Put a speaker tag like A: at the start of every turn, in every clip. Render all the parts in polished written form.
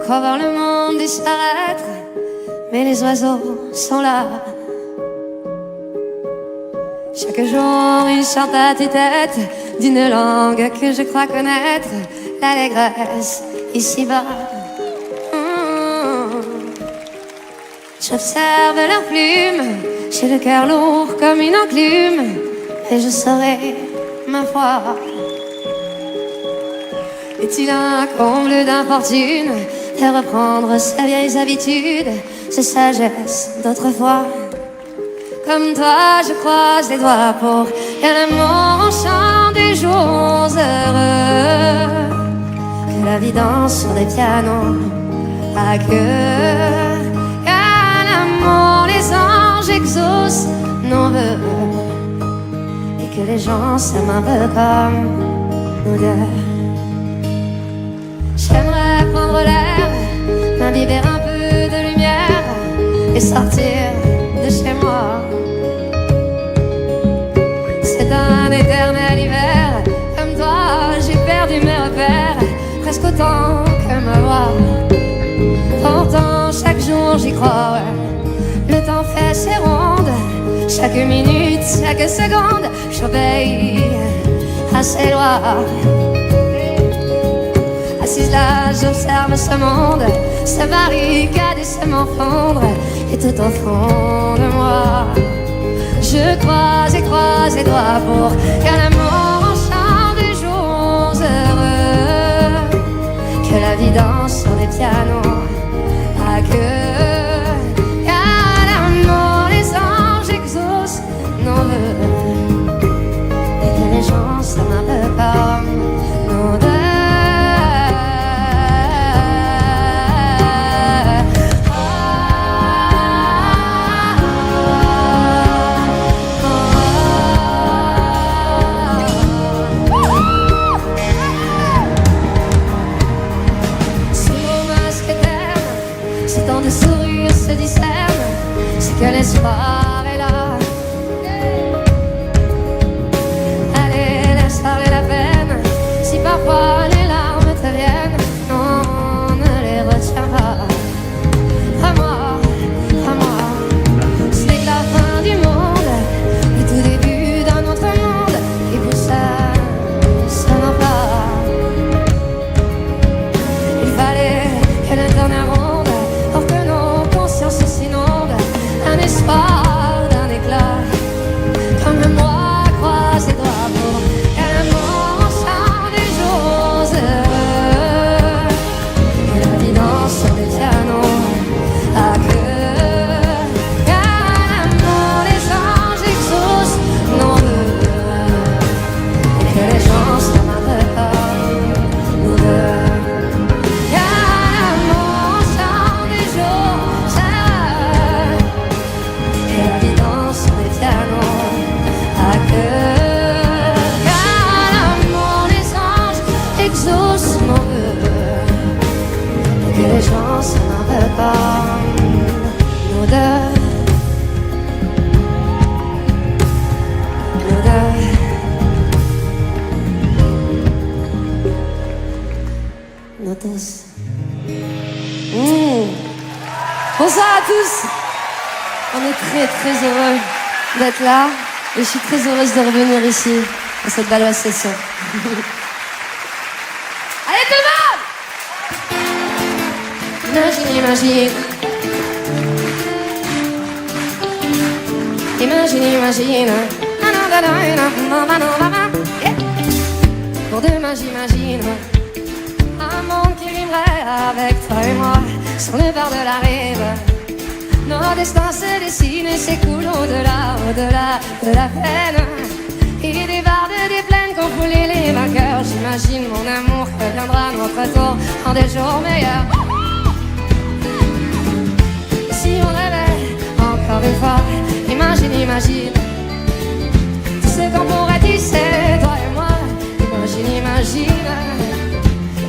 A: crois voir le monde disparaître, mais les oiseaux sont là. Chaque jour ils chantent à tue-tête d'une langue que je crois connaître, l'allégresse ici-bas. J'observe leurs plumes, j'ai le cœur lourd comme une enclume, et je saurai, ma foi, est-il un comble d'infortune de reprendre ses vieilles habitudes, ses sagesses d'autrefois. Comme toi, je croise les doigts pour que l'amour enchante des jours heureux, que la vie danse sur des pianos à queue, qu'à l'amour les anges exaucent nos vœux, et que les gens s'aiment un peu comme nous deux. J'aimerais prendre l'air, m'imbiber un peu de lumière et sortir de chez moi. C'est un éternel hiver, comme toi j'ai perdu mes repères, presque autant que ma voix. Pourtant chaque jour j'y crois, ouais. Le temps fait ses rondes, chaque minute, chaque seconde, j'obéis à ses lois. Assise là, j'observe ce monde, se barricade et se m'enfondre, et tout au fond de moi, je croise et croise les doigts pour qu'un amour enchante des jours heureux, que la vie danse sur des pianos à queue, qu'à l'amour les anges exaucent nos vœux, et que les gens s'aiment un peu comme nous deux. C'est que l'espoir est là. Allez, laisse parler la peine. Si parfois les larmes te viennent, non, ne les retiens pas. À moi, c'est la fin du monde, le tout début d'un autre monde, et pour ça, ça va pas. Il fallait que le temps ronde pour que nos consciences s'inondent. Un espoir d'un éclat, comme moi croise les doigts pour qu'un amour enchante des jours heureux, et la vie danse sur des pianos à queue, qu'un amour les anges exaucent nos vœux, et que les gens s'aiment un peu comme nous deux. Les gens s'aiment un peu comme nous deux. Nous deux. Nous tous. Bonsoir à tous. On est très très heureux d'être là. Et je suis très heureuse de revenir ici à cette belle session. Allez tout le monde! Imagine, imagine. Pour demain j'imagine un monde qui vivrait avec toi et moi sur le bord de la rive. Nos destins se dessinent et s'écoulent au-delà de la peine. Et des bardes, des plaines qu'on foulait les vainqueurs. J'imagine mon amour reviendra notre tour en des jours meilleurs. Si on rêvait encore une fois, imagine tout ce qu'on pourrait tisser, toi et moi. Imagine.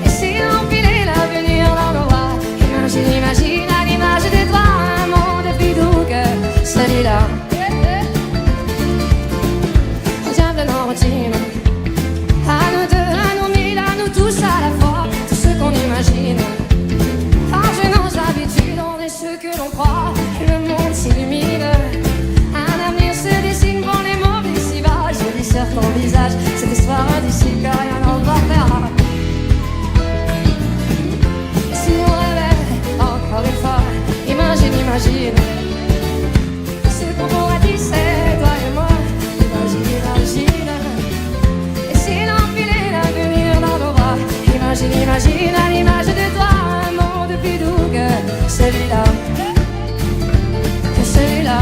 A: Et si on filait l'avenir dans nos bras, imagine à l'image de toi un monde plus doux que celui-là. Au diable de nos routines, à nous deux, à nous mille, à nous tous à la fois, tout ce qu'on imagine. imagine ce qu'on pourrait tisser, toi et moi. Imagine, imagine. Et si l'empilait l'avenir dans nos bras. Imagine, imagine à l'image de toi un monde plus doux que celui-là. Que celui-là.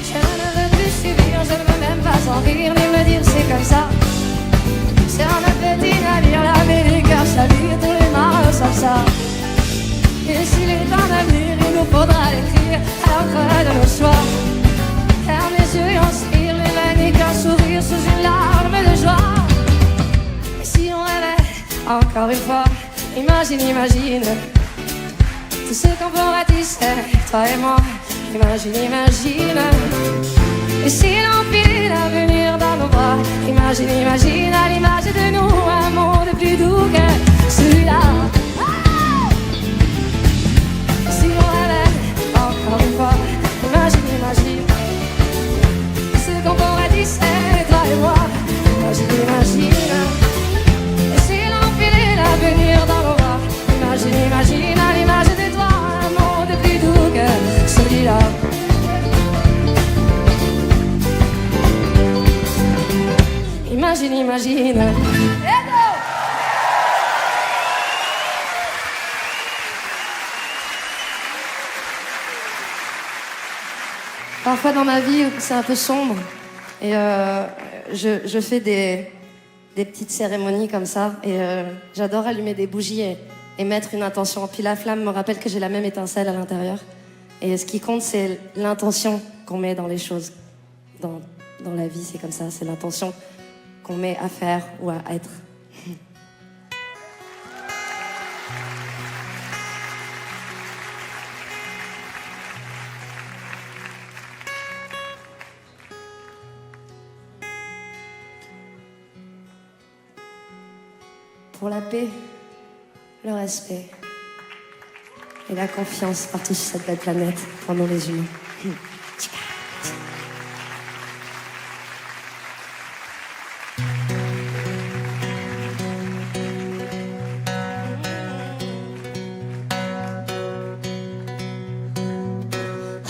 A: Je ne veux plus subir, je ne veux même pas en rire, ni me dire c'est comme ça. Sur un petit navire, la mer des cœurs chavire, tous les marins savent ça. Et s'il est temps d'avenir, il nous faudra l'écrire à l'encre de nos choix. Car mes yeux en sourire, les mains qu'un sourire sous une larme de joie. Et si on rêvait encore une fois, imagine, imagine tout ce qu'on pourrait tisser, toi et moi. Imagine, imagine. Et si l'empilait l'avenir dans nos bras. Imagine, imagine à l'image de nous un monde plus doux que celui-là. Si on rêvait encore une fois, imagine, imagine ce qu'on pourrait tisser, toi et moi. Imagine, imagine. Et si l'empilait l'avenir dans nos bras. Imagine, imagine à l'image de toi un monde plus doux que celui-là. Imagine, imagine. Parfois dans ma vie, c'est un peu sombre. Et je fais des petites cérémonies comme ça. Et j'adore allumer des bougies et mettre une intention. Puis la flamme me rappelle que j'ai la même étincelle à l'intérieur. Et ce qui compte, c'est l'intention qu'on met dans les choses. Dans la vie, c'est comme ça. C'est l'intention qu'on met à faire ou à être. Pour la paix, le respect et la confiance partout sur cette belle planète pour nous les humains.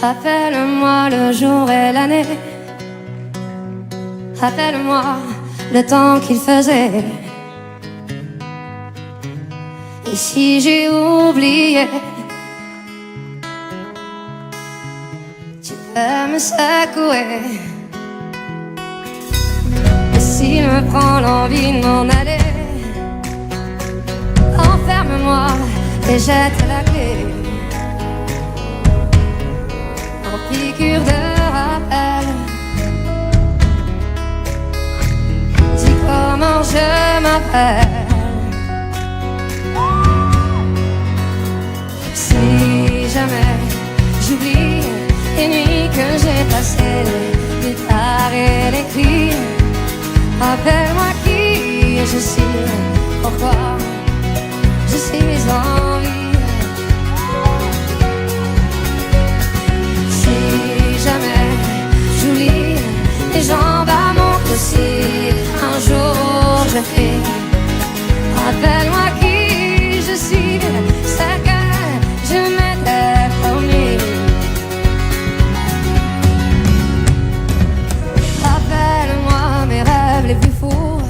A: Rappelle-moi le jour et l'année. Rappelle-moi le temps qu'il faisait. Et si j'ai oublié, tu peux me secouer. Et s'il me prend l'envie de m'en aller, enferme-moi et jette la clé. Piqûre de rappel. Dis comment je m'appelle. Si jamais j'oublie les nuits que j'ai passées, les guitares et les cris, rappelle-moi qui je suis, pourquoi je suis en vie. Jamais j'oublie les jambes à mon cou. Un jour je fais, rappelle-moi qui je suis, ce que je m'étais promis. Rappelle-moi mes rêves les plus fous.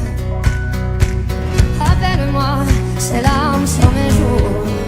A: Rappelle-moi ces larmes sur mes joues.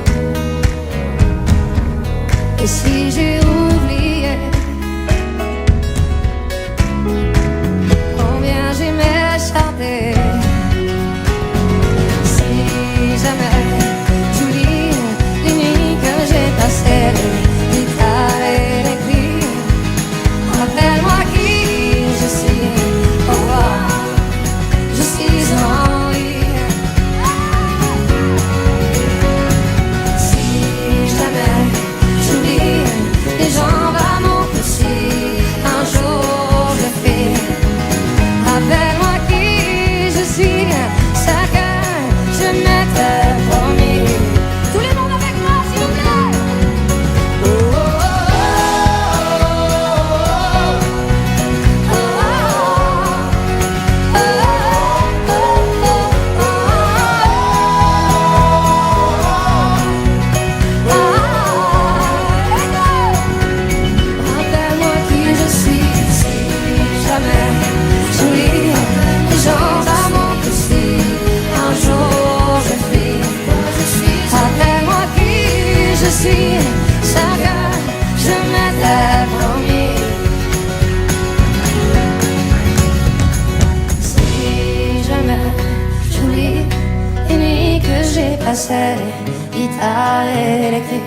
A: et les cris.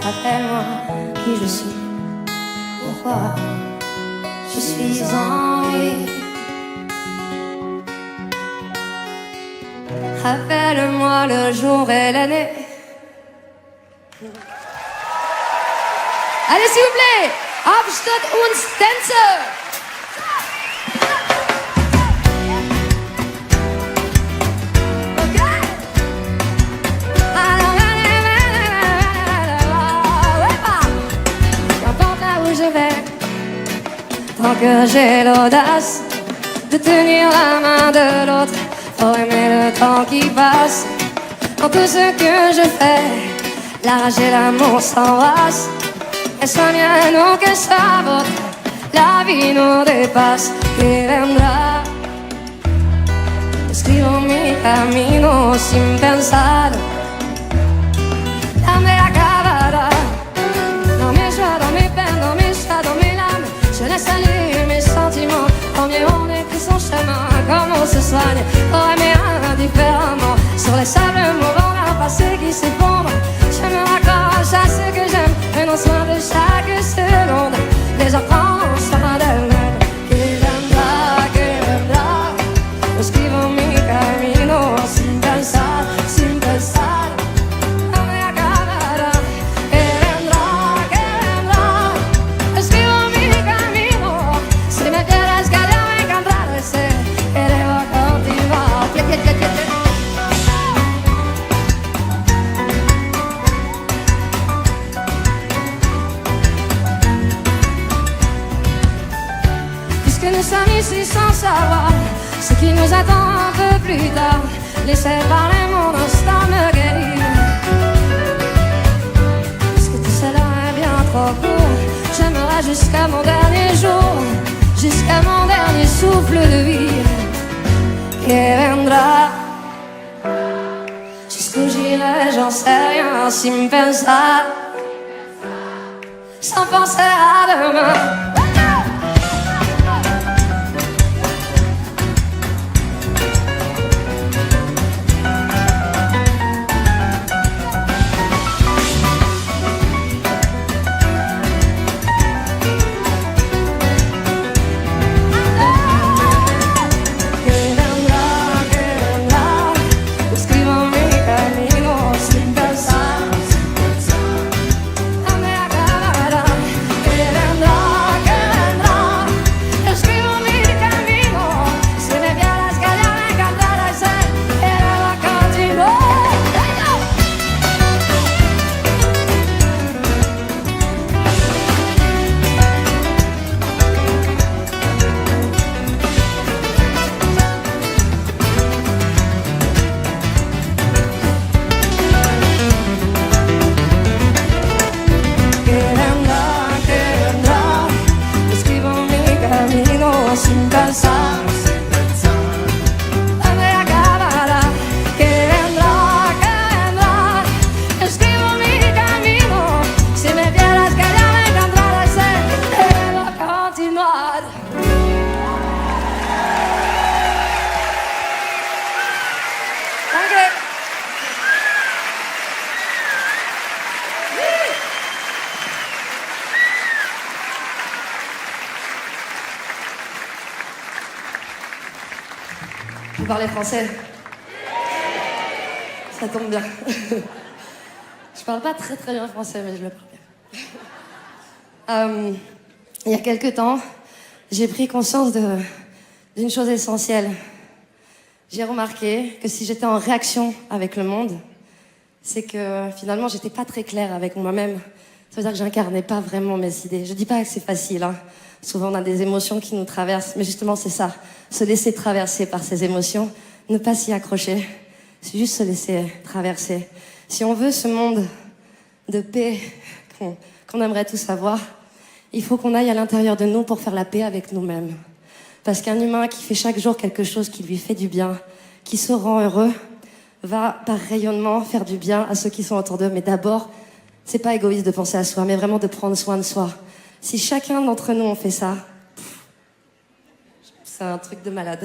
A: Rappelle-moi qui je suis, pourquoi je suis en vie. Rappelle-moi le jour et l'année. Allez, s'il vous plaît, Abstand und Tänze. Qu'importe là où je vais, tant que j'ai l'audace de tenir la main de l'autre, pour aimer le temps qui passe. Dans tout ce que je fais, la rage et l'amour s'embrassent. Qu'elle soit mienne ou qu'elle soit vôtre, la vie nous dépasse. Que vendrá, escribo mi camino sin pensar. La mer acabará, dans mes joies, dans mes peines, dans mes choix, dans mes larmes. Je laisse aller mes sentiments, tant mieux on écrit son chemin. Comme on se soigne, pour aimer indifféremment. Sur les sables mouvants d'un passé qui s'effondre, je me raccroche à ce que j'aime, prenant soin de chaque seconde. Les gens prennent soin d'elles-mêmes. Que vendrá, escribo mi camino sin pensar, sin pensar. No me acabará. Que vendrá, escribo mi camino. Si me quieres callar me encantará ese que debo continuar. Puisque nous sommes ici sans savoir ce qui nous attend un peu plus tard, laissez parler mon instinct me guérir. Puisque tout cela est bien trop court, j'aimerais jusqu'à mon dernier jour, jusqu'à mon dernier souffle de vie. Que vendrá, jusqu'où j'irai, j'en sais rien, sin pensar, sans penser à demain. Sin pensar, no me acabará. Que vendrá, escribo mi camino. Si me vieras que ya me encontrará y sé que debo continuar. Danke. Vous parlez français? Ça tombe bien. Je parle pas très très bien français, mais je le parle bien. Il y a quelque temps, j'ai pris conscience d'une chose essentielle. J'ai remarqué que si j'étais en réaction avec le monde, c'est que finalement j'étais pas très claire avec moi-même. Ça veut dire que j'incarnais pas vraiment mes idées. Je dis pas que c'est facile, hein. Souvent on a des émotions qui nous traversent, mais justement c'est ça, se laisser traverser par ces émotions, ne pas s'y accrocher, c'est juste se laisser traverser. Si on veut ce monde de paix qu'on aimerait tous avoir, il faut qu'on aille à l'intérieur de nous pour faire la paix avec nous-mêmes. Parce qu'un humain qui fait chaque jour quelque chose qui lui fait du bien, qui se rend heureux, va par rayonnement faire du bien à ceux qui sont autour d'eux. Mais d'abord, c'est pas égoïste de penser à soi, mais vraiment de prendre soin de soi. Si chacun d'entre nous on fait ça, c'est un truc de malade.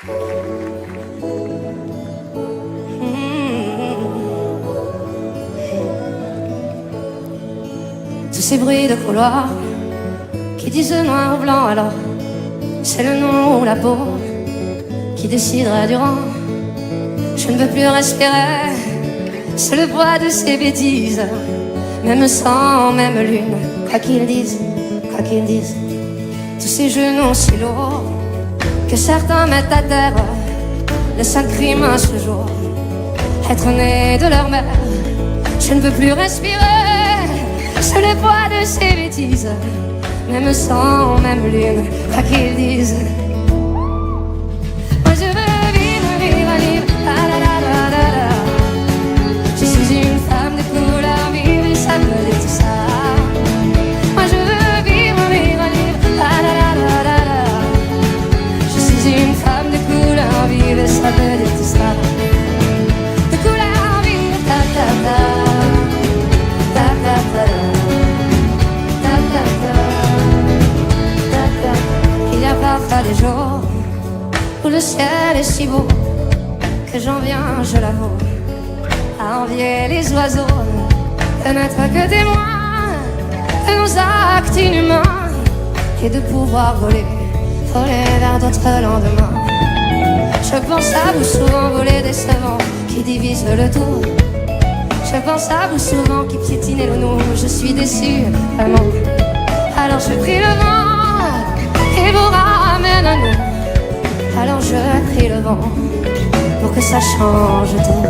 A: Tous ces bruits de couloir qui disent noir ou blanc, alors c'est le nom ou la peau qui décidera du rang. Je ne veux plus respirer, c'est le poids de ces bêtises. Même sang, même lune, quoi qu'ils disent, quoi qu'ils disent. Tous ces genoux si lourds que certains mettent à terre. Le seul crime à ce jour, être né de leur mère. Je ne veux plus respirer, c'est le poids de ces bêtises. Même sang, même lune, quoi qu'ils disent. Moi je veux vivre, vivre, vivre, la la la la la la. Je suis une femme de couleur vive et ça veut dire tout ça. Moi je veux vivre, vivre, vivre, la la la la la la. Je suis une femme de couleur vive et ça veut dire tout ça. De couleur vive, ta ta ta, ta ta ta, ta ta ta. Il y a parfois des jours où le ciel est si beau que j'en viens, je l'avoue, à envier les oiseaux de n'être que témoins de nos actes inhumains et de pouvoir voler, voler vers d'autres lendemains. Je pense à vous souvent, voler décevant qui divise le tout. Je pense à vous souvent qui piétinez le nous. Je suis déçu, vraiment. Alors je prie le vent et vous ramène à nous. Alors je prie le vent pour que ça change tout.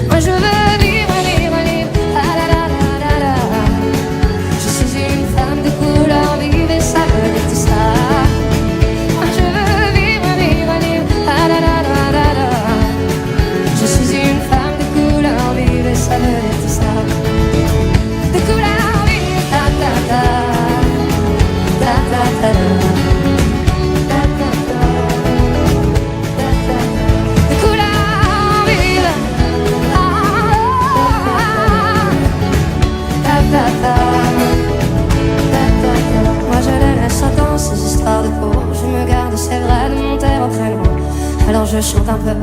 A: Moi je veux vivre, vivre, vivre, la la la la la la. Je suis une femme de couleur vive et ça veut dire tout ça. Moi je veux vivre, vivre, vivre, la la la la la la. Je suis une femme de couleur vive et ça veut dire tout ça. De couleur vive, ta ta ta, ta ta ta, ta ta ta. Moi je les laisse dans ces histoires de peau. Je me garde, c'est vrai, de monter au créneau. Alors je chante un peu,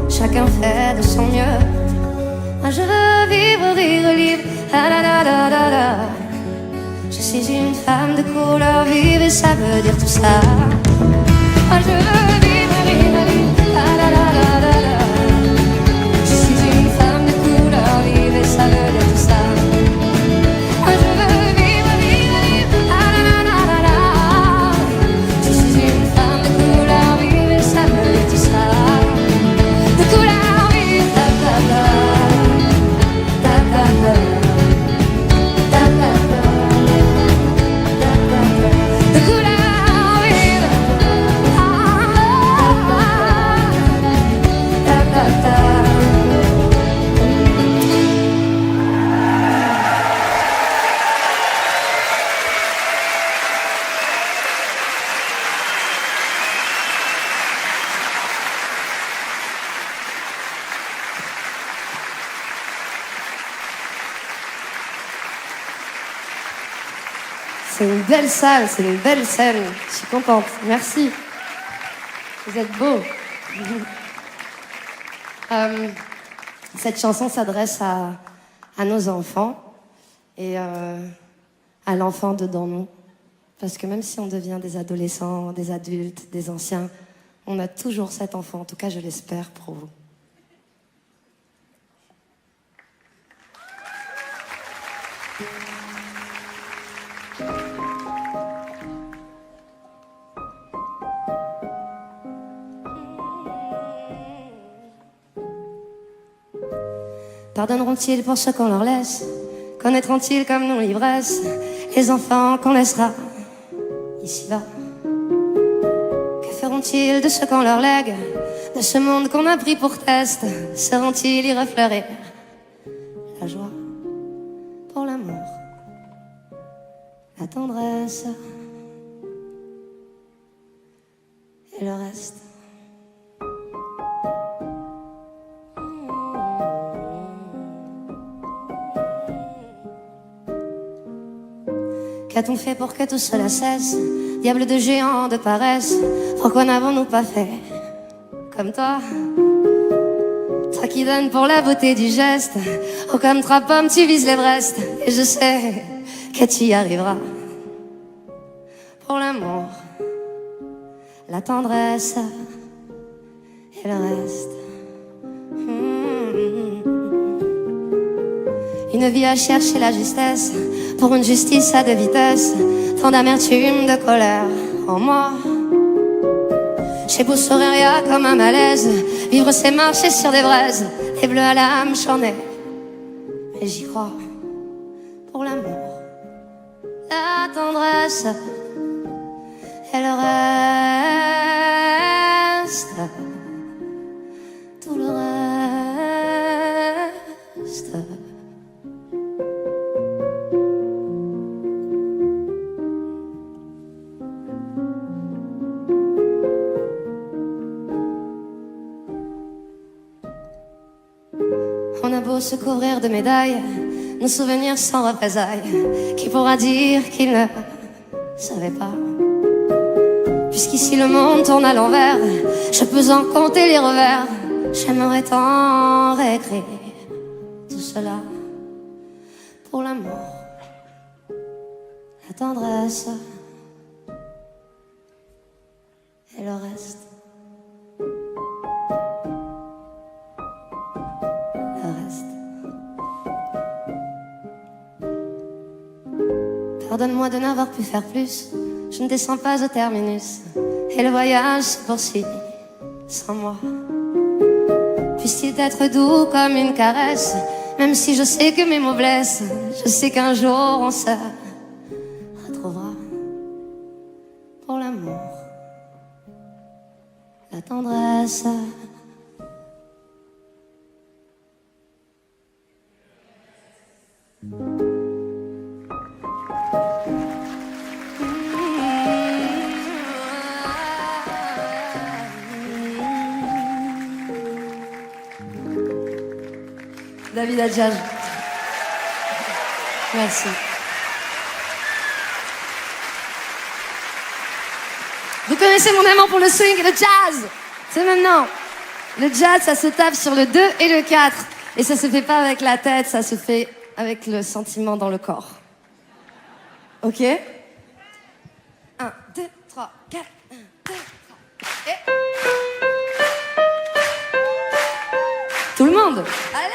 A: chacun fait de son mieux. Moi je veux vivre, vivre, vivre, la la la la la la. Je suis une femme de couleur vive et ça veut dire tout ça. Moi je veux vivre, vivre, vivre, la la la la la la. Je suis une femme de couleur vive et ça veut dire tout ça. Moi je veux vivre, vivre, vivre, la la la la la. Je suis une femme de couleur vive et ça veut dire tout ça. De couleur vive, ta ta ta, ta ta ta, ta ta ta, ta ta ta. De couleur vive, ta ta ta. C'est une belle salle, c'est une belle scène. Je suis contente. Merci. Vous êtes beaux. Cette chanson s'adresse à nos enfants et à l'enfant dedans nous. Parce que même si on devient des adolescents, des adultes, des anciens, on a toujours cet enfant. En tout cas, je l'espère pour vous. Pardonneront-ils pour ce qu'on leur laisse? Connaîtront-ils comme nous l'ivresse? Les enfants qu'on laissera ici-bas? Que feront-ils de ce qu'on leur lègue? De ce monde qu'on a pris pour test? Sauront-ils y refleurir la joie pour l'amour, la tendresse et le reste? Qu'a-t-on fait pour que tout cela cesse? Diable de géant de paresse, pourquoi n'avons-nous pas fait comme toi. Toi qui donnes pour la beauté du geste. Oh, comme 3 pommes, tu vises l'Everest. Et je sais que tu y arriveras. Pour l'amour, la tendresse et le reste. Une vie à chercher la justesse, pour une justice à 2 vitesses. Tant d'amertume, de colère en moi. J'ai beau sourire, y'a comme un malaise. Vivre c'est marcher sur des braises. Les bleus à l'âme, j'en ai, mais j'y crois. Pour l'amour, la tendresse et le reste. Tout le reste. On a beau se couvrir de médailles, nos souvenirs sans représailles. Qui pourra dire qu'il ne savait pas? Puisqu'ici le monde tourne à l'envers, je peux en compter les revers. J'aimerais tant réécrire tout cela. Pour l'amour, la tendresse et le reste. Pardonne-moi de n'avoir pu faire plus. Je ne descends pas au terminus. Et le voyage se poursuit sans moi. Puisse-t-il être doux comme une caresse. Même si je sais que mes mots blessent. Je sais qu'un jour on se retrouvera. Pour l'amour, la tendresse. David Adjadj. Merci. Vous connaissez mon amour pour le swing et le jazz. C'est maintenant. Le jazz, ça se tape sur le 2 et le 4. Et ça se fait pas avec la tête, ça se fait avec le sentiment dans le corps. Ok? 1, 2, 3, 4. 1, 2, 3. Et... tout le monde. Allez!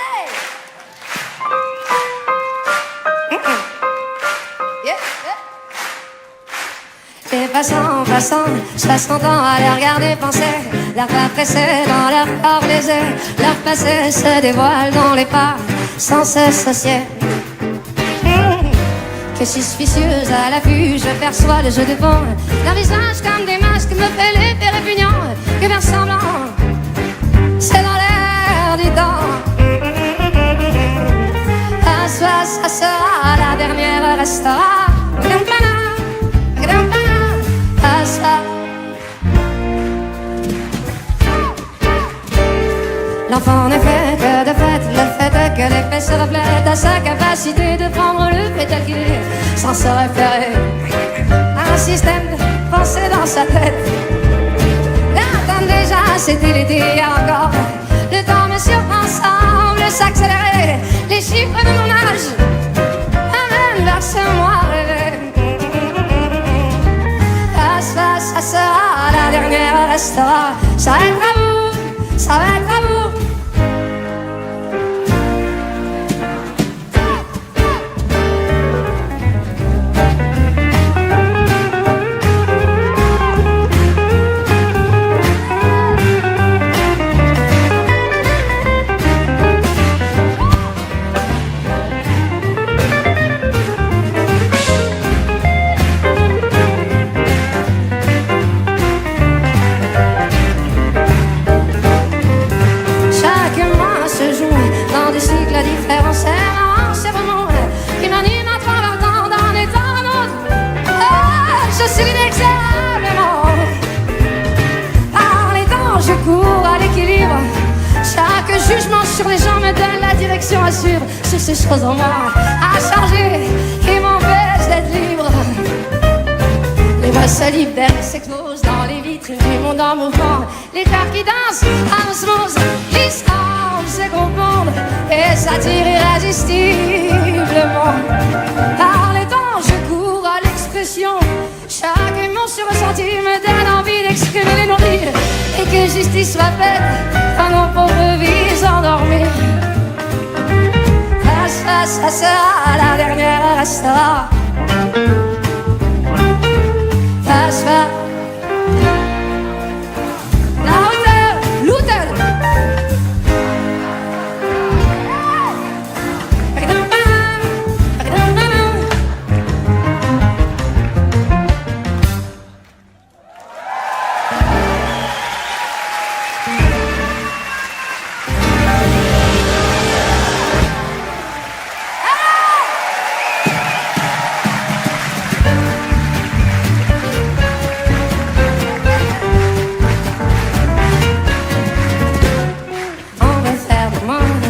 A: Et passant, je passe mon temps à les regarder penser. Leur pas pressé dans leur corps lésé. Leur passé se dévoile dans les pas sans s'associer. Que suspicieuse à l'affût, je perçois le jeu de vent. Leur visage comme des masques me fait l'effet répugnant. Que faire semblant, c'est dans l'air du temps. À soi, ça sera la dernière restera. L'enfant n'est fait que de fait, le fait est que l'effet se reflète à sa capacité de prendre le fait tel qu'il est, sans se référer à un système de pensée dans sa tête. L'attente déjà, c'était l'été, il y a encore le temps me surprend, semble s'accélérer. Les chiffres de mon âge amènent vers ce moi rêvé. Ça sera la dernière, restera. Ça va être à vous, ça va être à vous. Sur les gens me donne la direction à suivre. Sur ces choses en moi à charger qui m'empêchent d'être libre. Les voix se libèrent et s'explosent dans les vides. vitrine du monde en mouvement. Les cœurs qui dansent à l'osmose, l'histoire se confondent et s'attirent irrésistiblement. Par les temps, je cours à l'expression. Chaque émotion ressentie me donne envie d'exprimer les non-dits et que justice soit faite à nos pauvres vies endormies. Ça sera la dernière restera. Face à la hauteur, l'hôtel.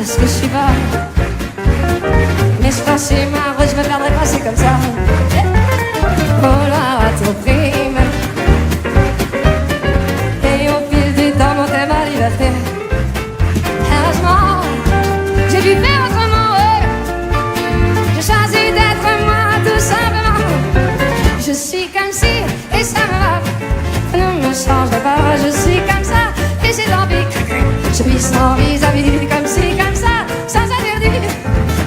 A: Ce que je suis pas, mais je pense que ma rose, je me perdrai pas, c'est comme ça. Oh là, à ton prime. Et au fil du temps, monter ma liberté. Heureusement, j'ai dû faire autrement, ouais. J'ai choisi d'être moi, tout simplement. Je suis comme si, et ça me va. Ne me changerai pas, je suis comme ça, et c'est tant pis. Je vis sans vis-à-vis, comme si, comme ça, sans interdit.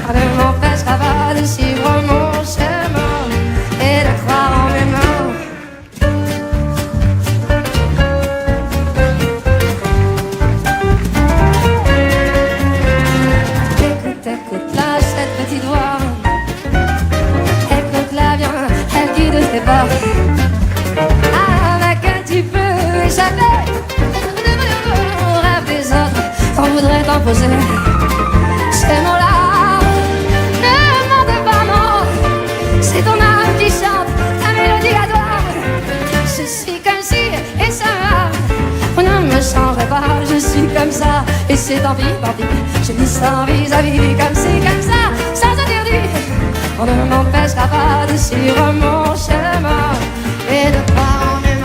A: On ne m'empêchera pas de suivre mon chemin et de croire en mes mains. Écoute, écoute, lâche cette petite voix. Écoute-la bien, elle guide tes pas. Avec elle tu peux échapper au rêve des autres qu'on voudrait t'imposer. Ces mots-là ne mentent pas, non. C'est ton âme qui chante ta mélodie à toi. Je suis comme si, et ça va. On ne me changerait pas, je suis comme ça. Et c'est tant pis, tant pis. Je vis sans vis-à-vis, comme si, comme ça, sans interdit. On ne m'empêchera pas de suivre mon chemin et de croire en mes mains.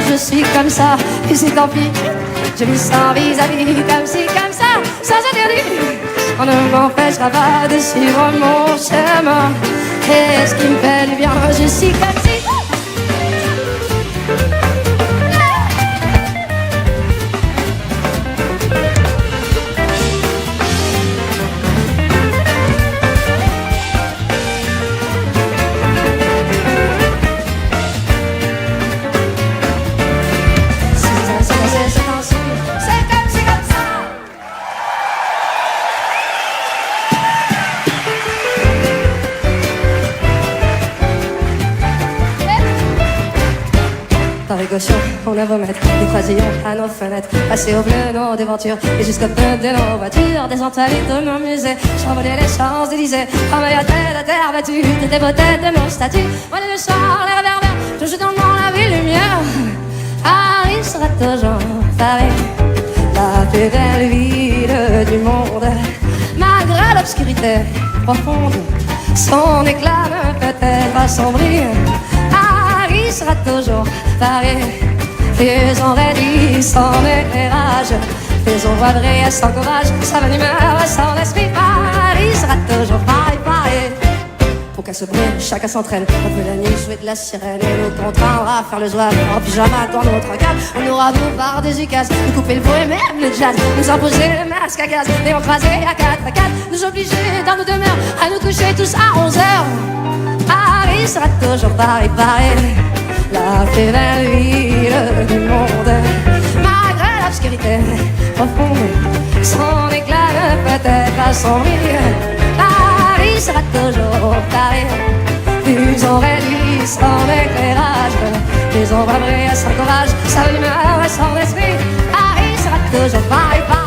A: Je suis comme ça, et c'est tant pis. Je vis sans vis-à-vis, comme si, comme ça, sans interdit. On ne m'empêchera pas de suivre mon chemin. Et ce qui me fait du bien, je suis comme si. On a beau mettre des croisillons à nos fenêtres, passer au bleu nos devantures et jusqu'au feu de nos voitures, des entoiles de nos musées, chambouler les Champs-Élysées, travailler à terre battue, des beautés de nos statues, voler le soir, les réverbères, toujours dans la ville lumière. Paris sera toujours Paris, la plus belle ville du monde, malgré l'obscurité profonde, son éclat ne peut-être assombrir. Paris sera toujours Paris, les enraidis sans éclairage, les ombres brillent sans courage, sa bonne humeur sans esprit. Paris sera toujours Paris, Paris. Pour qu'elle se brûle, chacun s'entraîne. On peut la nuit jouer de la sirène et nous contraindre à faire le joie en pyjama dans notre cave. On aura beau par des ukases, nous couper le faux et même le jazz, nous imposer le masque à gaz et on croiser à 4 à 4, nous obliger dans nos demeures à nous coucher tous à 11h. Paris sera toujours Paris, Paris, la plus belle ville du monde, malgré l'obscurité profonde, son éclat ne peut-être assombrir. Paris sera toujours Paris, plus on réduit son éclairage, plus on va briller sans courage, sa humeur et son esprit. Paris sera toujours Paris, Paris.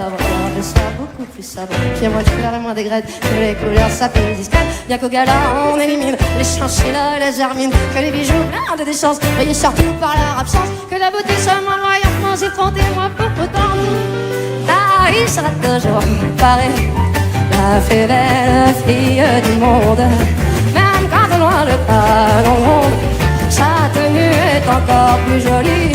A: sobre, regarde ça beaucoup plus sobre. Puis moins de couleurs et moins d'aigrettes, que les couleurs ça fait discrète. Bien qu'au gala on élimine les chinchillas et les hermines, que les bijoux pleins de décence brillent surtout par leur absence, que la beauté soit moins loyale, moins effrontée, moins pour autant. Paris sera toujours Paris, la plus belle fille du monde. Même quand on noie le pas dans le monde, sa tenue est encore plus jolie.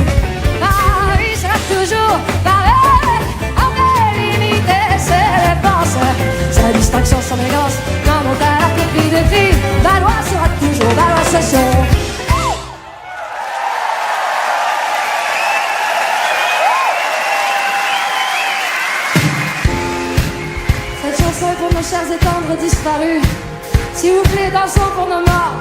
A: Paris sera toujours pareil, après limiter ses dépenses. Sa distinction, son élégance, d'un monde à la copie de vie. Valois sera toujours Valois, ce son. Cette chanson est pour nos chers et tendres disparus. S'il vous plaît, dansons pour nos morts.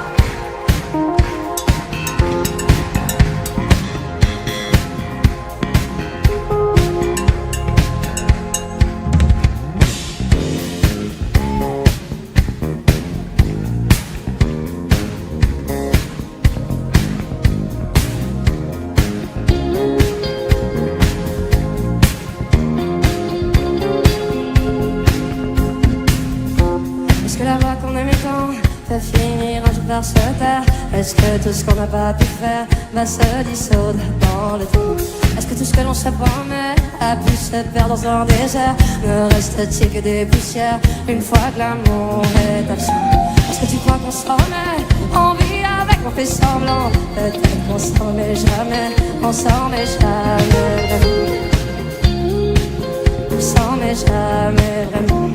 A: Est-ce que la voix qu'on aimait tant peut finir un jour par se taire? Est-ce que tout ce qu'on n'a pas pu faire va se dissoudre dans le temps? Est-ce que tout ce que l'on se promet a pu se perdre dans un désert? Ne reste-t-il que des poussières une fois que l'amour est absent? Est-ce que tu crois qu'on s'en remet en vie avec, on fait semblant? Peut-être qu'on s'en met jamais, on s'en met jamais vraiment. On s'en met jamais vraiment.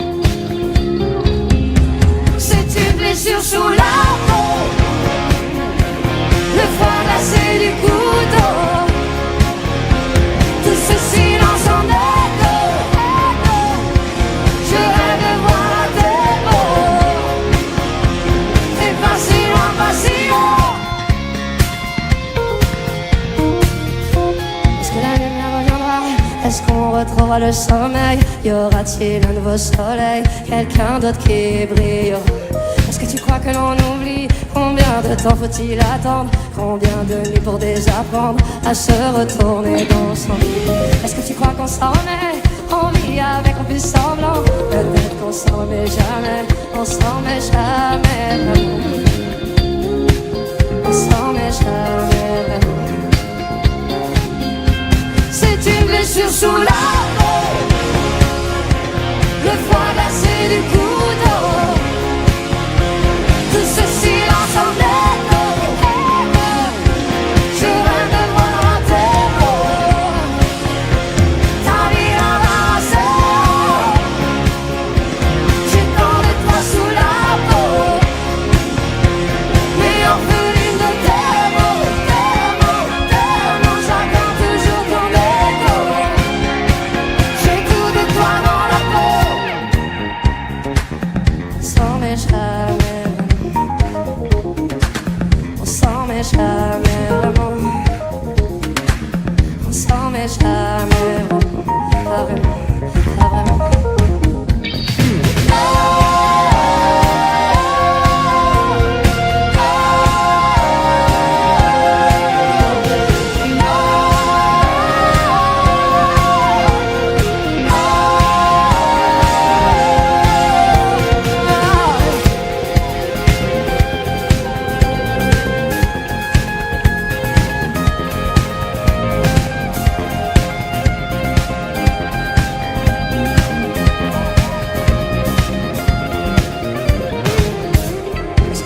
A: C'est une blessure sous la peau, le froid glacé du couteau, tout ce silence en écho, je rêve de voir tes mots, et pas si loin, pas si haut. Est-ce que la lumière reviendra? Est-ce qu'on retrouvera le sommeil? Y aura-t-il un nouveau soleil? Quelqu'un d'autre qui brillera? Est-ce que tu crois que l'on oublie? Combien de temps faut-il attendre? Combien de nuits pour désapprendre à se retourner dans son lit? Est-ce que tu crois qu'on s'en remet en vie avec un plus semblant? Peut-être qu'on s'en remet jamais, on s'en met jamais vraiment. On s'en met jamais vraiment. C'est une blessure sous la peau, le froid glacé du couteau, tout ce silence en écho, je rêve de voir tes mots, ta vie embrassée, j'ai tant de toi sous la peau, mais orpheline de tes mots, chacun toujours ton écho, j'ai tout de toi dans la peau, sans mes jamais. Jamais vraiment, on s'en met jamais vraiment, pas vraiment, pas vraiment.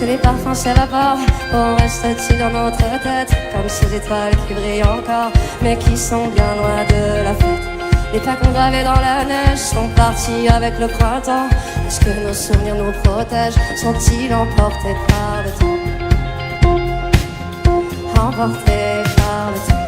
A: Les parfums s'évaporent, on reste-t-il dans notre tête comme ces étoiles qui brillent encore, mais qui sont bien loin de la fête? Les pas qu'on gravait dans la neige sont partis avec le printemps. Est-ce que nos souvenirs nous protègent? Sont-ils emportés par le temps? Emportés par le temps.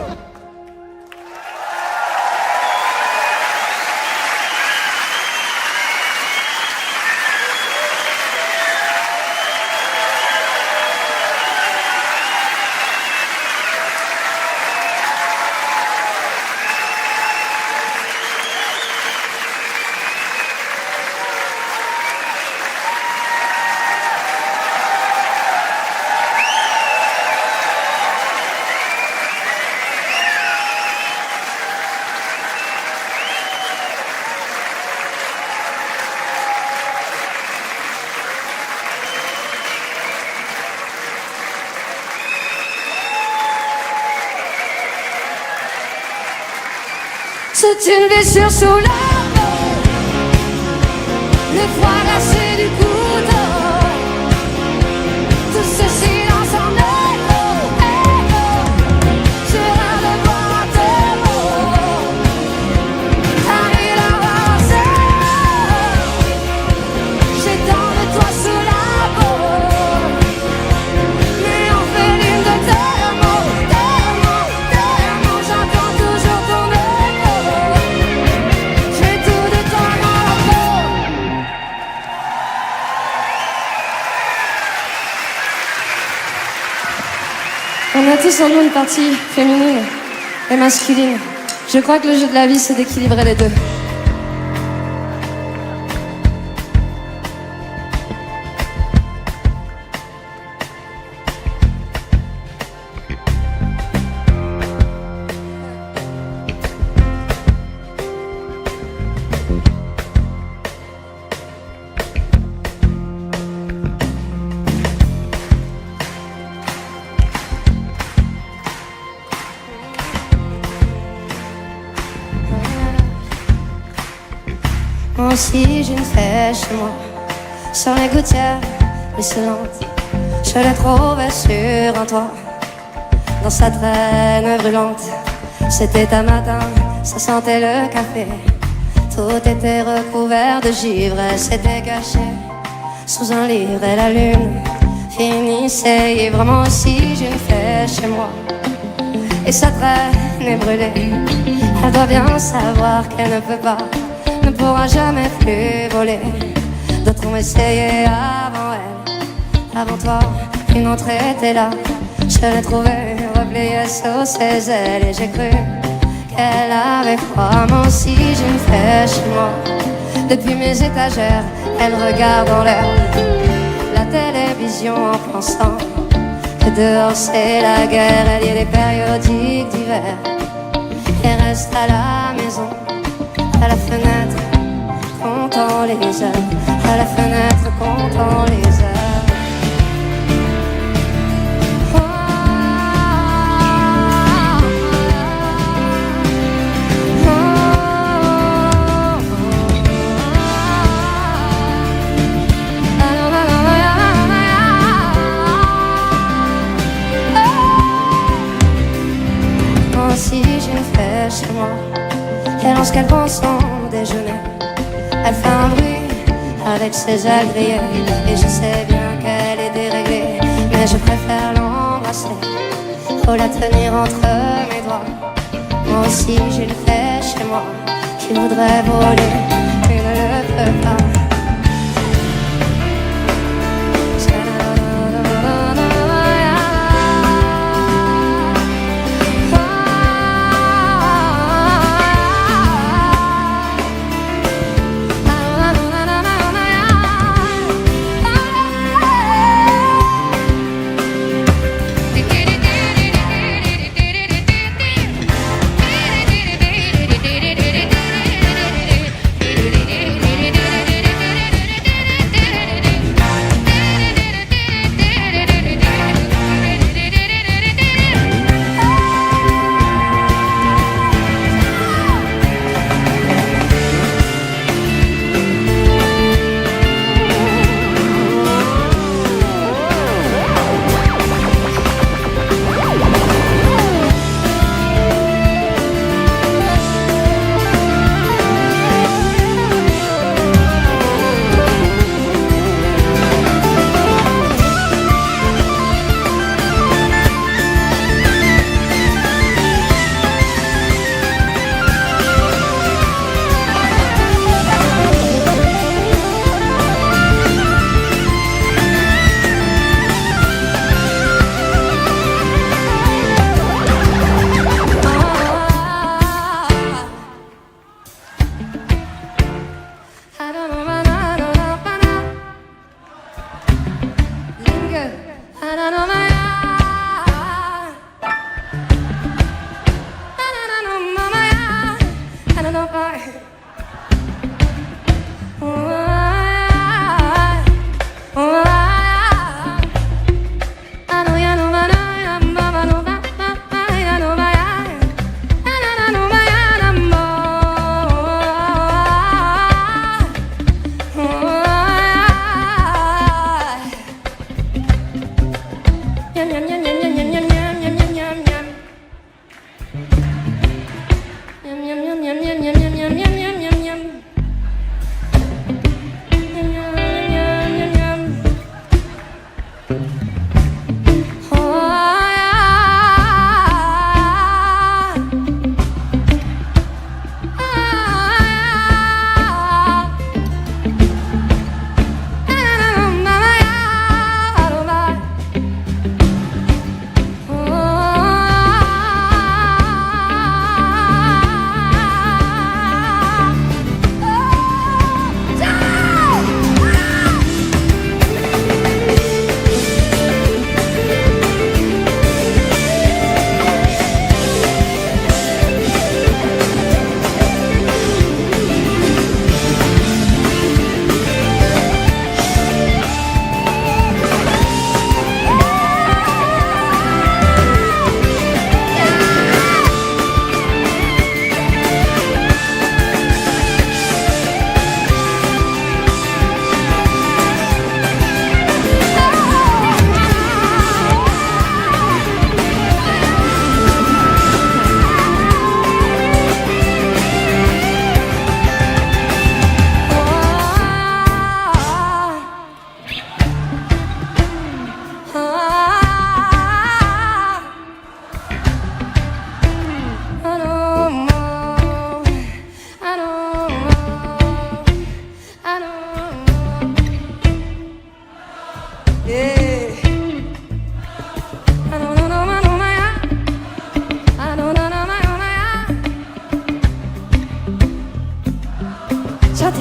A: toute une blessure sous la peau, le froid glacé du couteau, tout ce silence en écho, je rêve de voir tes mots, t'arrives à avancer, j'ai tant de toi sous la peau, mais on fait l'une de tes mots, j'entends toujours ton écho, j'ai tout de toi dans la peau. On a tous en nous une partie féminine et masculine. Je crois que le jeu de la vie, c'est d'équilibrer les deux. Moi aussi j'ai une fête chez moi, sur les gouttières ruisselantes. Je l'ai trouvée sur un toit, dans sa traîne brûlante. C'était un matin, ça sentait le café. Tout était recouvert de givre, elle s'était cachée sous un livre et la lune finissait ivre. Moi aussi j'ai une fête chez moi, et sa traîne est brûlée. Elle doit bien savoir qu'elle ne peut pas, ne pourra jamais plus voler. D'autres ont essayé avant elle, avant toi, une autre était là. Je l'ai trouvée repliée sur ses ailes, et j'ai cru qu'elle avait froid. Moi aussi j'ai une fête chez moi, depuis mes étagères, elle regarde en l'air la télévision en pensant que dehors c'est la guerre. Elle lit les périodiques d'hiver et reste à la maison, à la fenêtre, comptant les heures, à la fenêtre, comptant les heures. Moi aussi j'ai une fête chez moi, et lorsqu'elle prend son déjeuner, elle fait un bruit avec ses ailes grillées. Et je sais bien qu'elle est déréglée, mais je préfère l'embrasser ou la tenir entre mes doigts. Moi aussi j'ai une fête chez moi qui voudrait voler, mais ne le peut pas.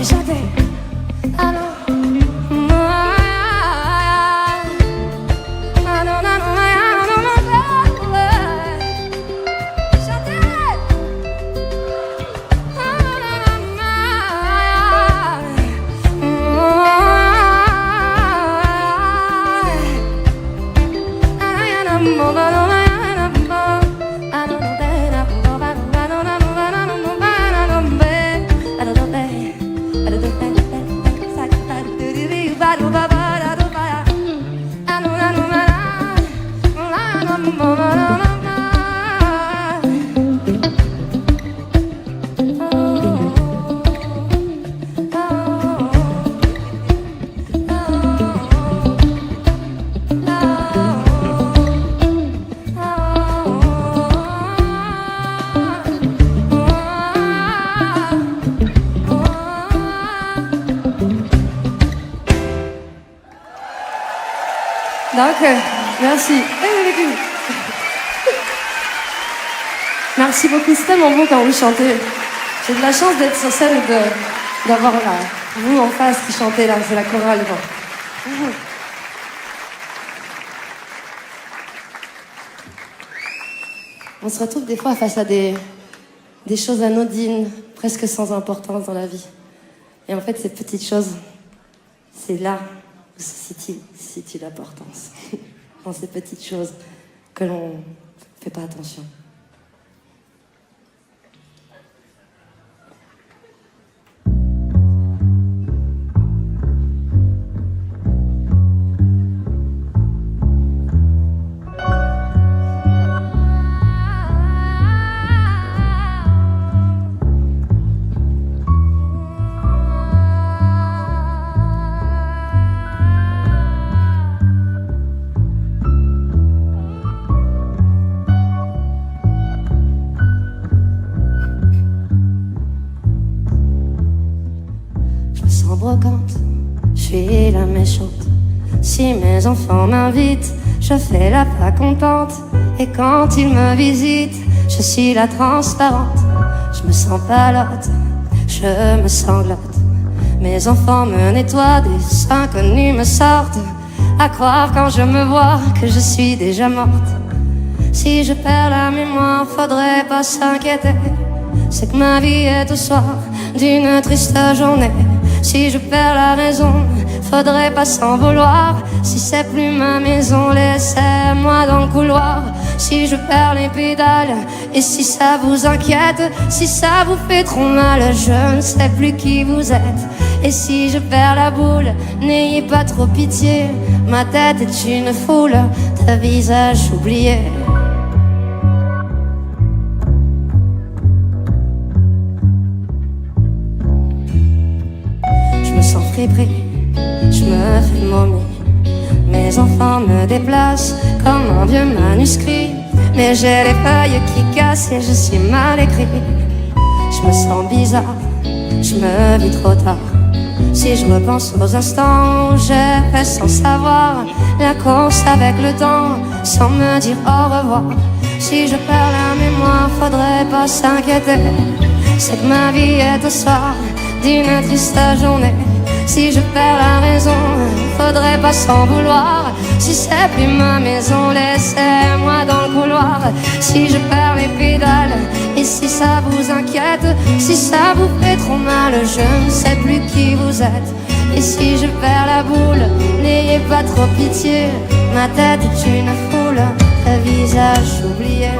A: chanter. Allô. Danke, merci. Merci beaucoup, c'est tellement beau quand vous chantez. J'ai de la chance d'être sur scène et d'avoir vous en face qui chantez là, c'est la chorale. Bon. On se retrouve des fois face à des choses anodines, presque sans importance dans la vie. Et en fait, ces petites choses, c'est là où se situe l'importance. Dans ces petites choses que l'on ne fait pas attention. Brocante, je suis la méchante. Si mes enfants m'invitent, je fais la pas contente. Et quand ils me visitent, je suis la transparente. Je me sens palote, je me sanglote. Mes enfants me nettoient, des inconnus me sortent. À croire quand je me vois que je suis déjà morte. Si je perds la mémoire, faudrait pas s'inquiéter. C'est que ma vie est au soir d'une triste journée. Si je perds la raison, faudrait pas s'en vouloir. Si c'est plus ma maison, laissez-moi dans le couloir. Si je perds les pédales, et si ça vous inquiète, si ça vous fait trop mal, je ne sais plus qui vous êtes. Et si je perds la boule, n'ayez pas trop pitié. Ma tête est une foule de visages oubliés. Je me fais momie. Mes enfants me déplacent comme un vieux manuscrit. Mais j'ai les feuilles qui cassent et je suis mal écrit. Je me sens bizarre, je me vis trop tard. Si je repense aux instants où j'ai fait sans savoir la course avec le temps, sans me dire au revoir. Si je perds la mémoire, faudrait pas s'inquiéter. C'est que ma vie est au soir d'une triste journée. Si je perds la raison, faudrait pas s'en vouloir. Si c'est plus ma maison, laissez-moi dans le couloir. Si je perds les pédales, et si ça vous inquiète, si ça vous fait trop mal, je ne sais plus qui vous êtes. Et si je perds la boule, n'ayez pas trop pitié. Ma tête est une foule de visages oubliés.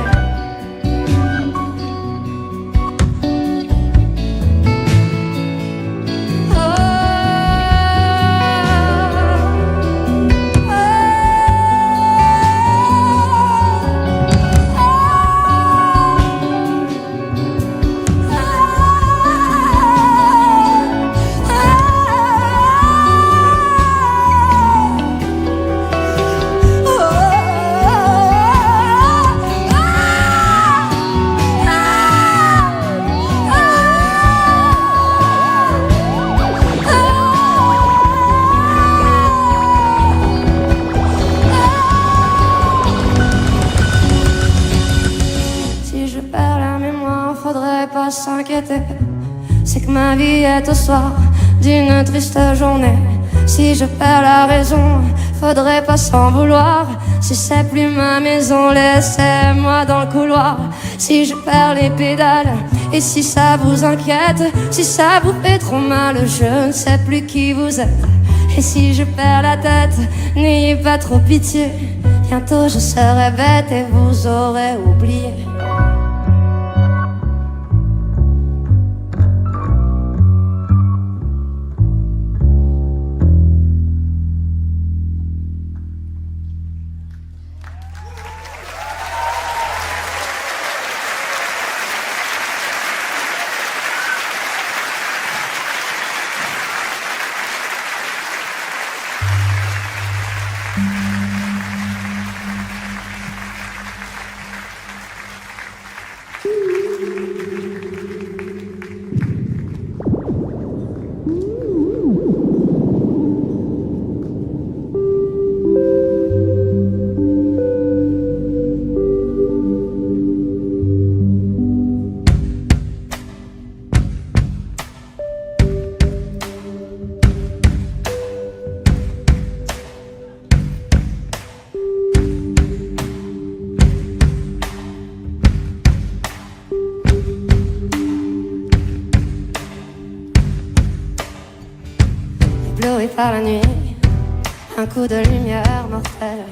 A: C'est que ma vie est au soir d'une triste journée. Si je perds la raison, faudrait pas s'en vouloir. Si c'est plus ma maison, laissez-moi dans le couloir. Si je perds les pédales, et si ça vous inquiète, si ça vous fait trop mal, je ne sais plus qui vous êtes. Et si je perds la tête, n'ayez pas trop pitié. Bientôt je serai bête et vous aurez oublié. Ébloui par la nuit, un coup de lumière mortelle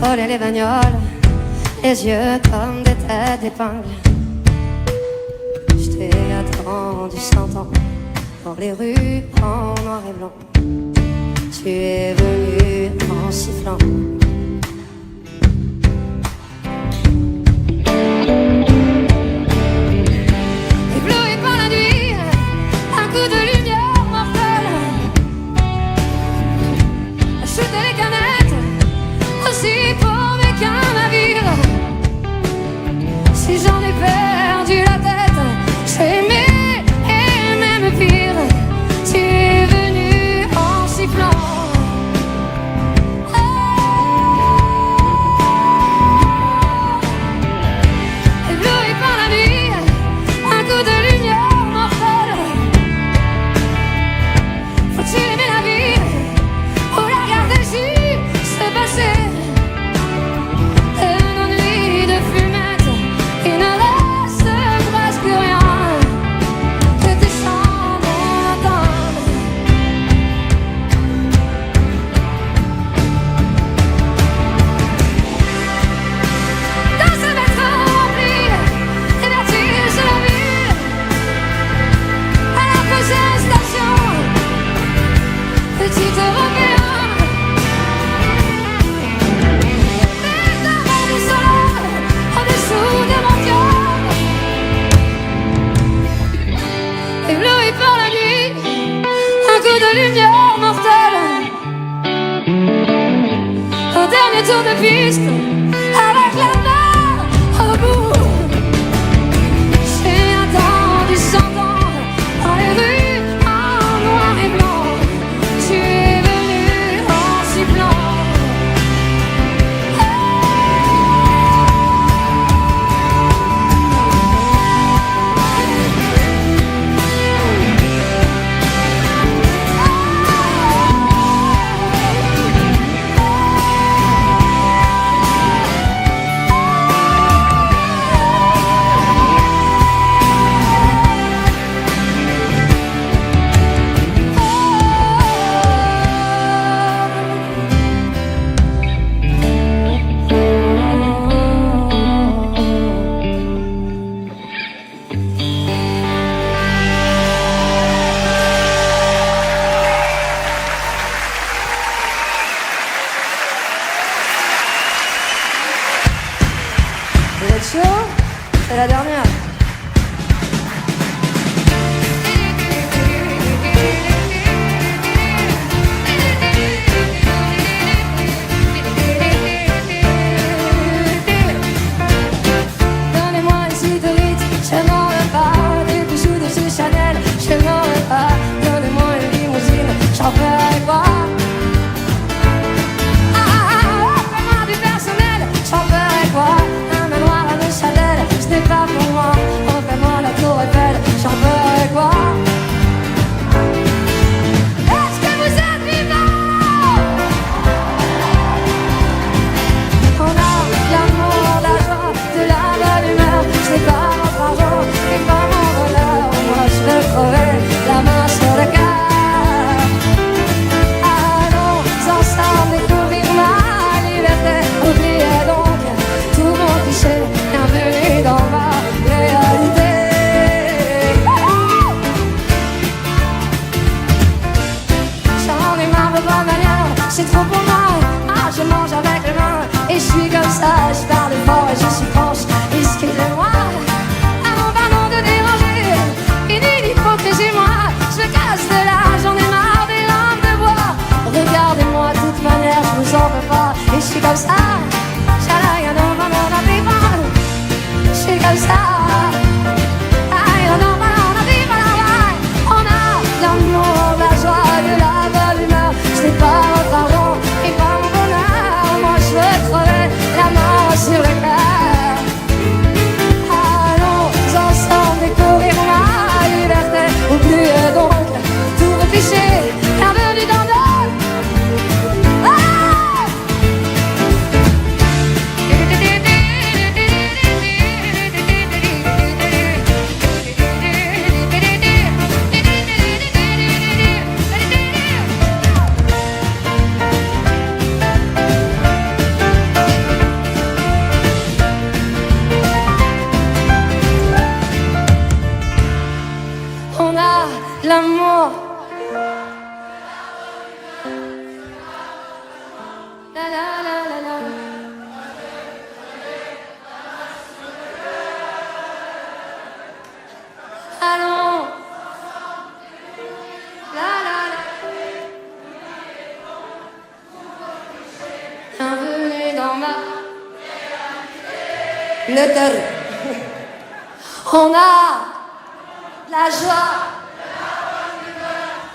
A: affolait les bagnoles, les yeux comme des têtes d'épingle. Je t'ai attendu 100 ans dans les rues en noir et blanc. Tu es venu en sifflant. Ébloui par la nuit, un coup de lumière mortelle shooter les canettes, aussi pauvre qu'un navire. Si j'en ai perdu la tête, j'ai aimé et même pire. Tu es venu en sifflant. Ébloui par la nuit, un coup de lumière mortelle. Faut-il aimer la vie ou la regarder juste passer? De nos nuits de fumette, il ne reste presque rien que tes chants d'entendre. Dans ce métro rempli des vertiges de la ville, à la prochaine station, petit Européen. Et devant du soleil, en-dessous de mon cœur, ébloui par la nuit, un coup de lumière mortelle. Un dernier tour de piste, avec la mer au bout. J'ai attendu 100 ans dans les rues en noir et blanc. Tu es venu en sifflant. On a l'amour. La la la la la. Allons. La la la. Bienvenue dans ma letter. On a la joie.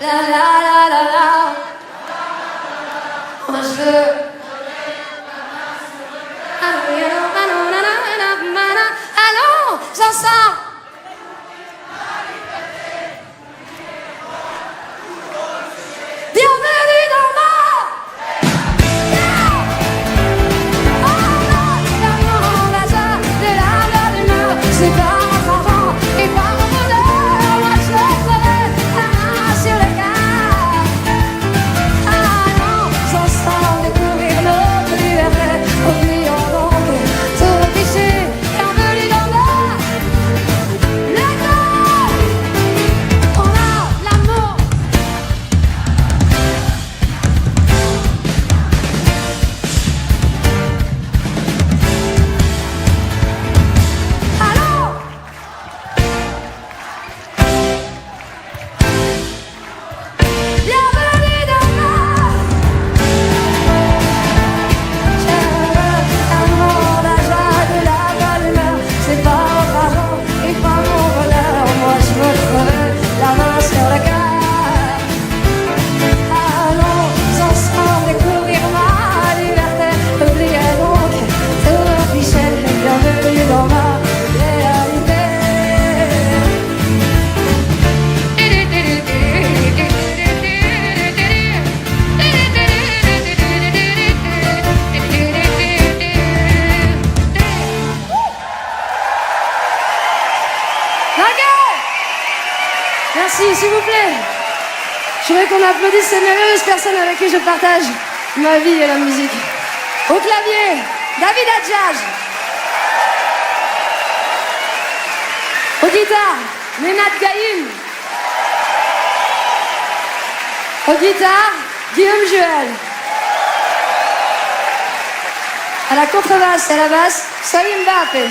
A: La la la la la. Moi je veux. Allons, ensemble. Bienvenue dans ma. C'est pas mon argent et pas mon bonheur. Moi je ferai la main sur le cœur. Allons ensemble découvrir notre liberté. Oublions donc tous nos clichés. Bienvenue dans l'école. On a l'amour. Allons. Bienvenue dans l'amour, la joie, de la bonne humeur. C'est pas mon argent et pas mon bonheur. Moi je me ferai la main sur le cœur. Allons ensemble découvrir ma liberté. Oubliez donc tous nos clichés. Bienvenue dans ma réalité. Ok. Merci, s'il vous plaît. Je voudrais qu'on applaudisse ces merveilleuses personnes avec qui je partage ma vie et la musique. Au clavier, David Adjaj. Aux guitares, Nenad Gaïm. Aux guitares, Guillaume Juel. À la contrebasse et à la basse, Salim Mbappé.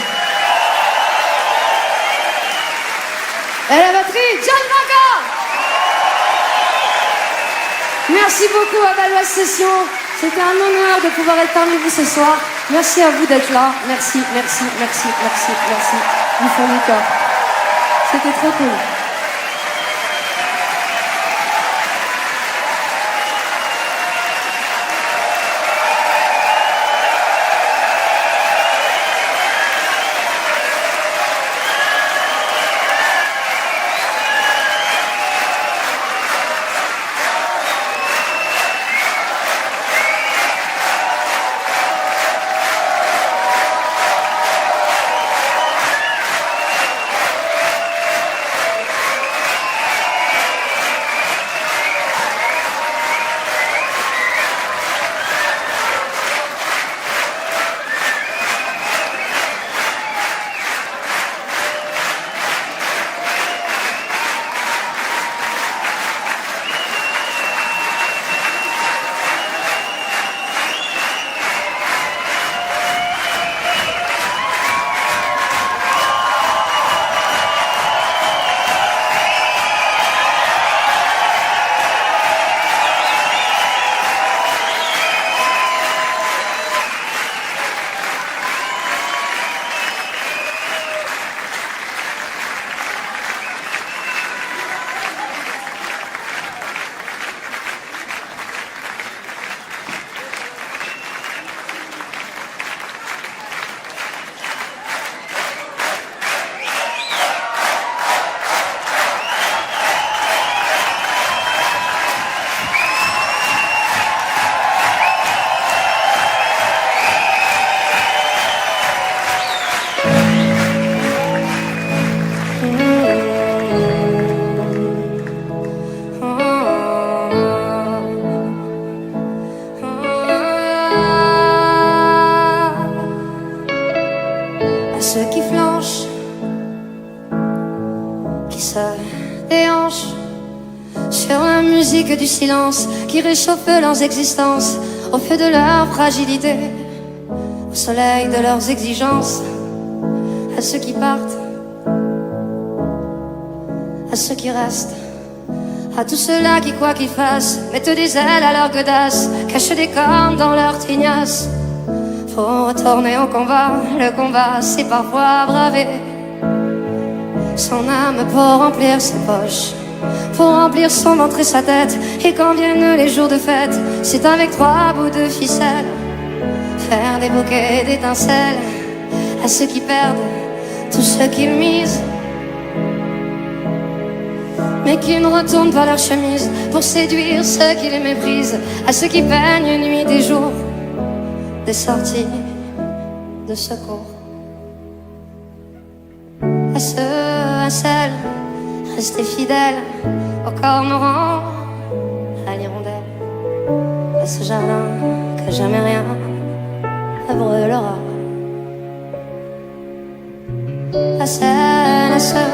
A: Et à la batterie, John Vaca. Merci beaucoup à Valois Session. C'était un honneur de pouvoir être parmi vous ce soir. Merci à vous d'être là. Merci, merci, merci, merci, merci. Du fond du cœur. C'était trop cool. penchent sur la musique du silence qui réchauffe leurs existences au feu de leur fragilité, au soleil de leurs exigences. À ceux qui partent, à ceux qui restent, à tous ceux-là qui, quoi qu'ils fassent, mettent des ailes à leur godasse, cachent des cornes dans leur tignasse. Faut retourner au combat, le combat c'est parfois braver son âme pour remplir ses poches, pour remplir son ventre et sa tête. Et quand viennent les jours de fête, c'est avec 3 bouts de ficelle, faire des bouquets d'étincelles à ceux qui perdent tout ce qu'ils misent, mais qui ne retournent pas leur chemise pour séduire ceux qui les méprisent. À ceux qui peignent nuit et jour des sorties de secours. À ceux, à celles, restés fidèles au cormoran, à l'hirondelle, à ce jardin que jamais rien ne brûlera. À celles, à ceux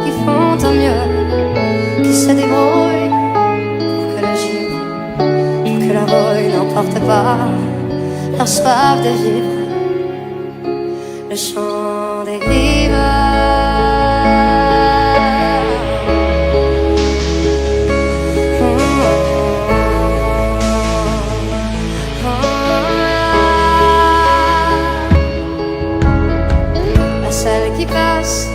A: qui font au mieux, qui se débrouillent pour que le givre, pour que la rouille n'emporte pas leur soif de vivre. Le chant des riveurs. À celles qui passent,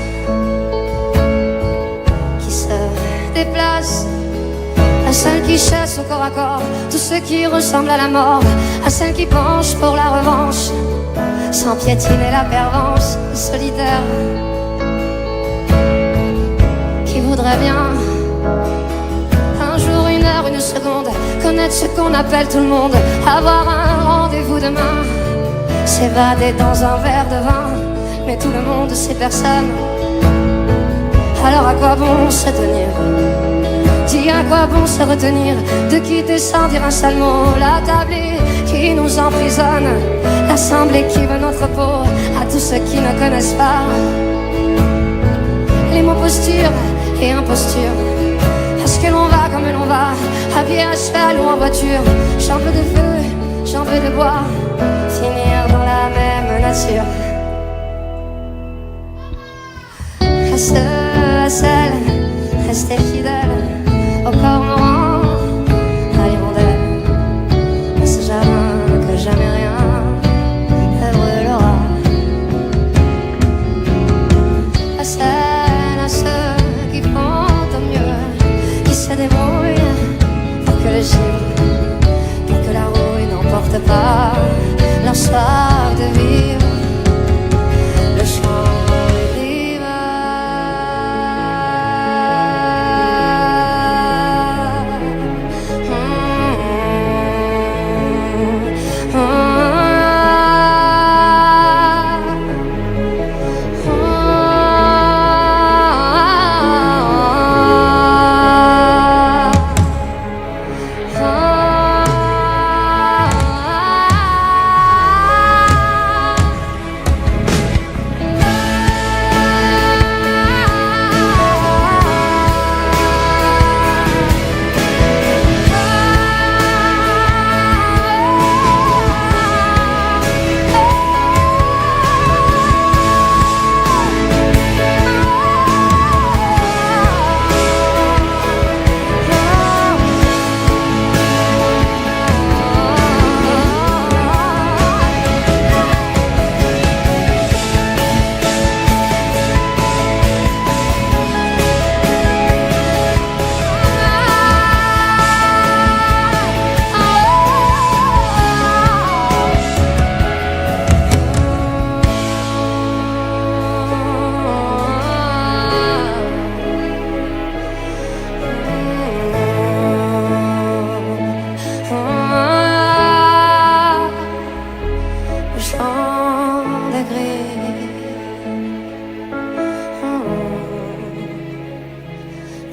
A: qui se déplacent, à celles qui chassent au corps à corps tous ceux qui ressemblent à la mort, à celles qui penchent pour la revanche sans piétiner la pervenche solitaire, qui voudrait bien un jour, une heure, une seconde connaître ce qu'on appelle tout le monde, avoir un rendez-vous demain, s'évader dans un verre de vin. Mais tout le monde, c'est personne. Alors à quoi bon se tenir? Dis, à quoi bon se retenir de quitter sans dire un seul mot l'attablé qui nous emprisonne, l'assemblée qui veut notre peau. À tous ceux qui ne connaissent pas les mots posture et imposture, parce que l'on va comme l'on va, à pied, à cheval ou en voiture, j'en veux de feu, j'en veux de bois, finir dans la même nature. À ceux, à celles, rester fidèles au cormoran, à l'hirondelle, à ce jardin que jamais rien ne brûlera. À celles, à ceux qui font au mieux, qui se débrouillent pour que le givre, pour que la rouille n'emporte pas leur soif de vivre. Le chant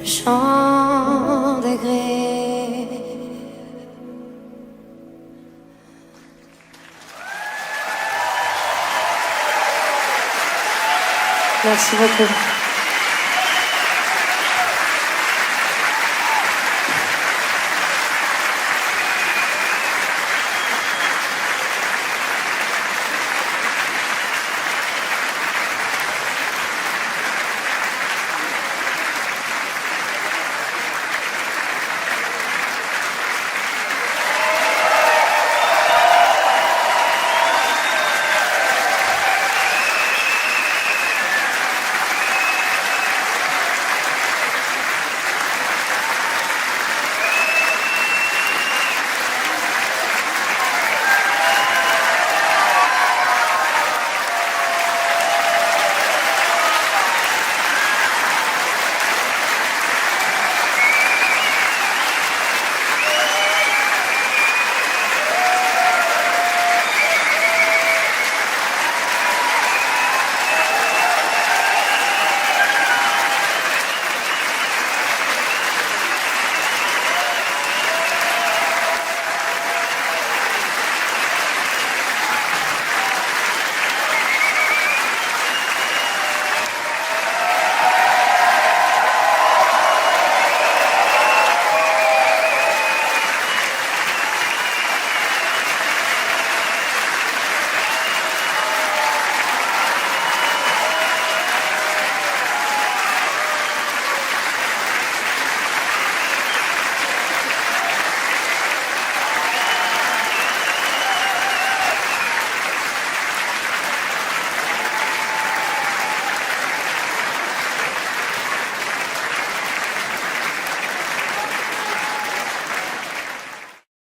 A: chant des grilles. Merci beaucoup.